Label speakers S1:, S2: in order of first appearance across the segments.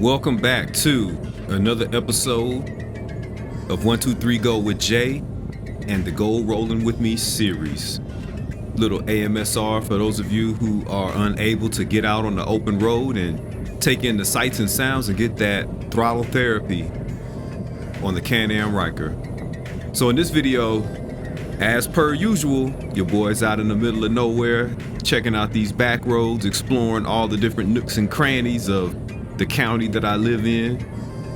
S1: Welcome back to another episode of 123 Go with Jay and the Go Rolling With Me series. Little AMSR for those of you who are unable to get out on the open road and take in the sights and sounds and get that throttle therapy on the Can-Am Riker. So in this video, as per usual, your boy's out in the middle of nowhere, checking out these back roads, exploring all the different nooks and crannies of the county that I live in.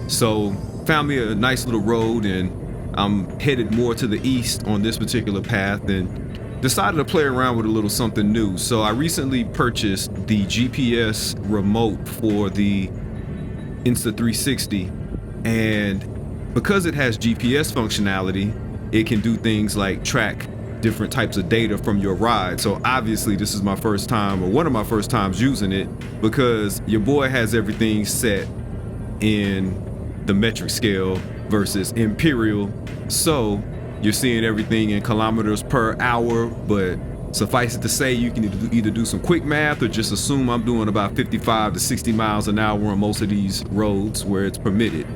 S1: So found me a nice little road, and I'm headed more to the east on this particular path and decided to play around with a little something new. So I recently purchased the GPS remote for the Insta360, and because it has GPS functionality, it can do things like track different types of data from your ride. So obviously this is my first time, or one of my first times using it, because your boy has everything set in the metric scale versus imperial. So you're seeing everything in kilometers per hour, but suffice it to say, you can either do some quick math or just assume I'm doing about 55 to 60 miles an hour on most of these roads where it's permitted.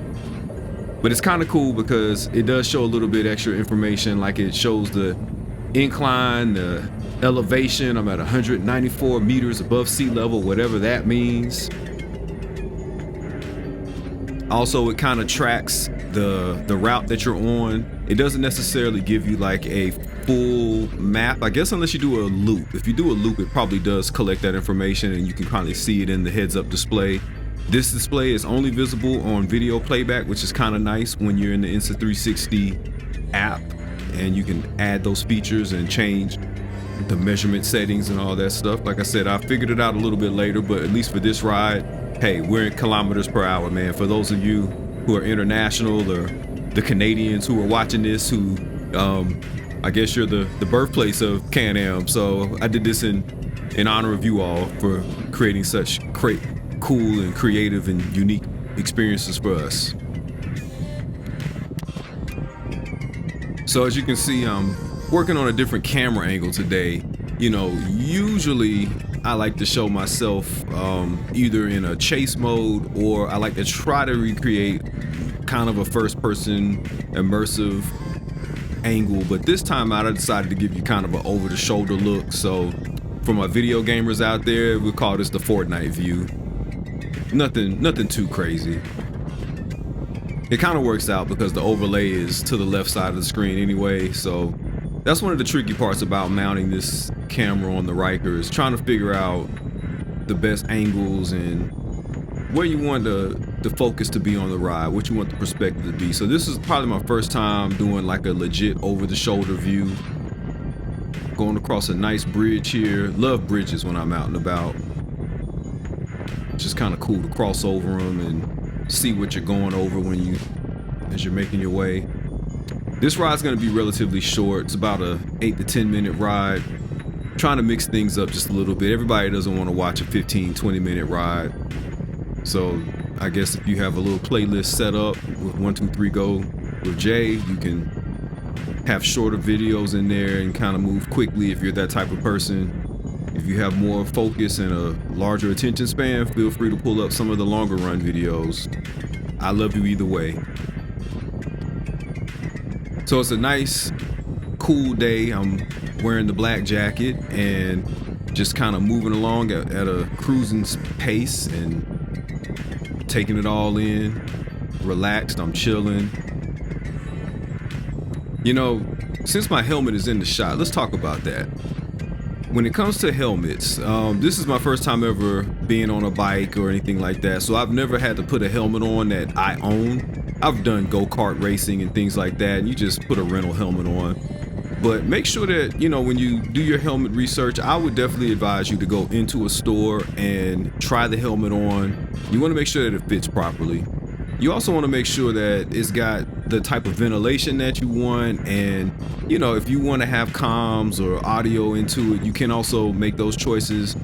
S1: But it's kind of cool because it does show a little bit extra information, like it shows the incline, the elevation. I'm at 194 meters above sea level, whatever that means. Also, it kind of tracks the route that you're on. It doesn't necessarily give you like a full map, I guess, unless you do a loop. If you do a loop, it probably does collect that information and you can probably see it in the heads-up display. This display is only visible on video playback, which is kind of nice when you're in the Insta360 app, and you can add those features and change the measurement settings and all that stuff. Like I said, I figured it out a little bit later, but at least for this ride, hey, we're in kilometers per hour, man. For those of you who are international, or the Canadians who are watching this, who I guess you're the birthplace of Can-Am. So I did this in honor of you all for creating such cool and creative and unique experiences for us. So as you can see, I'm working on a different camera angle today. You know, usually I like to show myself either in a chase mode, or I like to try to recreate kind of a first-person immersive angle. But this time out, I decided to give you kind of an over-the-shoulder look. So for my video gamers out there, we'll call this the Fortnite view. Nothing too crazy. It kind of works out because the overlay is to the left side of the screen anyway. So that's one of the tricky parts about mounting this camera on the Riker, is trying to figure out the best angles and where you want the focus to be on the ride, what you want the perspective to be. So this is probably my first time doing like a legit over-the-shoulder view. Going across a nice bridge here. Love bridges when I'm out and about. Just kind of cool to cross over them and see what you're going over as you're making your way. This ride's going to be relatively short. It's about a 8 to 10 minute ride. Trying to mix things up just a little bit. Everybody doesn't want to watch a 15-20 minute ride. So I guess if you have a little playlist set up with 123 Go with Jay, you can have shorter videos in there and kind of move quickly if you're that type of person. If you have more focus and a larger attention span, feel free to pull up some of the longer run videos. I love you either way. So it's a nice, cool day. I'm wearing the black jacket and just kind of moving along at a cruising pace and taking it all in. Relaxed, I'm chilling. You know, since my helmet is in the shot, let's talk about that. When it comes to helmets, this is my first time ever being on a bike or anything like that, so I've never had to put a helmet on that I own. I've done go-kart racing and things like that, and you just put a rental helmet on. But make sure that, you know, when you do your helmet research, I would definitely advise you to go into a store and try the helmet on. You want to make sure that it fits properly. You also want to make sure that it's got the type of ventilation that you want, and you know, if you want to have comms or audio into it, you can also make those choices.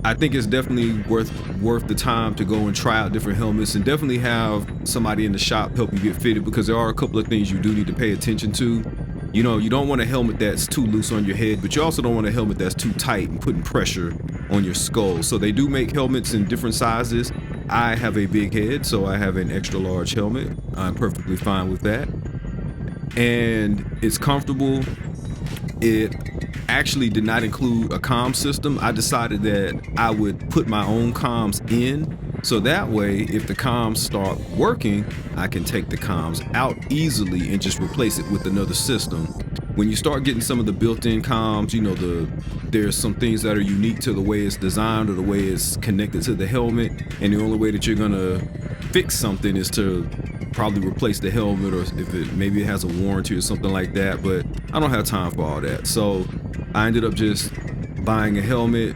S1: I think it's definitely worth the time to go and try out different helmets, and definitely have somebody in the shop help you get fitted, because there are a couple of things you do need to pay attention to. You know, you don't want a helmet that's too loose on your head, but you also don't want a helmet that's too tight and putting pressure on your skull. So they do make helmets in different sizes. I have a big head, so I have an extra large helmet. I'm perfectly fine with that. And it's comfortable. It actually did not include a comm system. I decided that I would put my own comms in, so that way if the comms start working, I can take the comms out easily and just replace it with another system. When you start getting some of the built-in comms, you know, there's some things that are unique to the way it's designed or the way it's connected to the helmet, and the only way that you're gonna fix something is to probably replace the helmet, or if maybe it has a warranty or something like that. But I don't have time for all that, so I ended up just buying a helmet.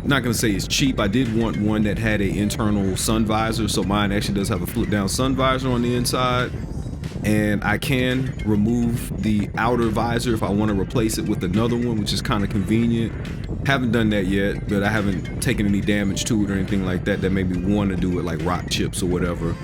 S1: Not gonna say it's cheap. I did want one that had an internal sun visor, so mine actually does have a flip down sun visor on the inside, and I can remove the outer visor if I want to replace it with another one, which is kind of convenient. Haven't done that yet, but I haven't taken any damage to it or anything like that made me want to do it, like rock chips or whatever.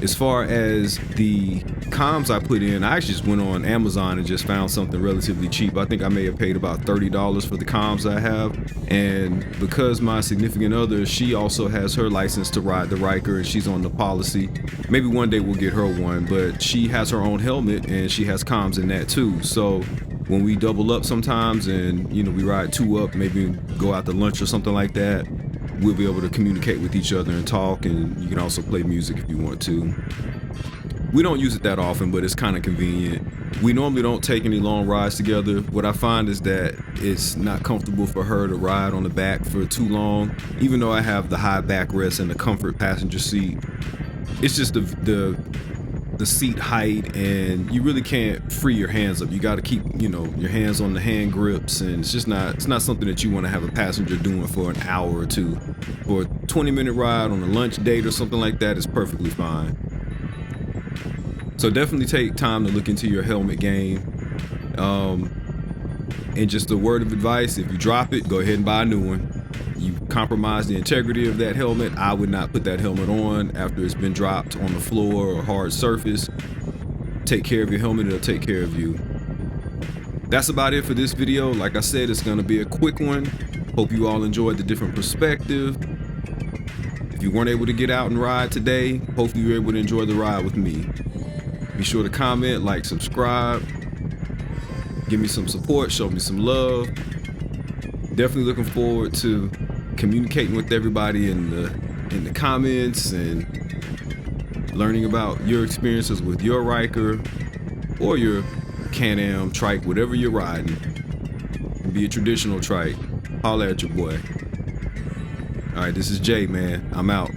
S1: As far as the comms I put in, I actually just went on Amazon and just found something relatively cheap. I think I may have paid about $30 for the comms I have. And because my significant other, she also has her license to ride the Riker and she's on the policy. Maybe one day we'll get her one, but she has her own helmet and she has comms in that too. So when we double up sometimes and, you know, we ride two up, maybe go out to lunch or something like that, we'll be able to communicate with each other and talk, and you can also play music if you want to. We don't use it that often, but it's kind of convenient. We normally don't take any long rides together. What I find is that it's not comfortable for her to ride on the back for too long, even though I have the high backrest and the comfort passenger seat. It's just the seat height, and you really can't free your hands up. You got to keep, you know, your hands on the hand grips, and it's not something that you want to have a passenger doing for an hour or two. For a 20-minute ride on a lunch date or something like that is perfectly fine. So definitely take time to look into your helmet game. And just a word of advice, if you drop it, go ahead and buy a new one. You compromise the integrity of that helmet, I would not put that helmet on after it's been dropped on the floor or hard surface. Take care of your helmet, it'll take care of you. That's about it for this video. Like I said, it's gonna be a quick one. Hope you all enjoyed the different perspective. If you weren't able to get out and ride today, hopefully you're able to enjoy the ride with me. Be sure to comment, like, subscribe. Give me some support, show me some love. Definitely looking forward to communicating with everybody in the comments and learning about your experiences with your Riker or your Can-Am trike, whatever you're riding. It can be a traditional trike. Holler at your boy. All right, this is Jay, man. I'm out.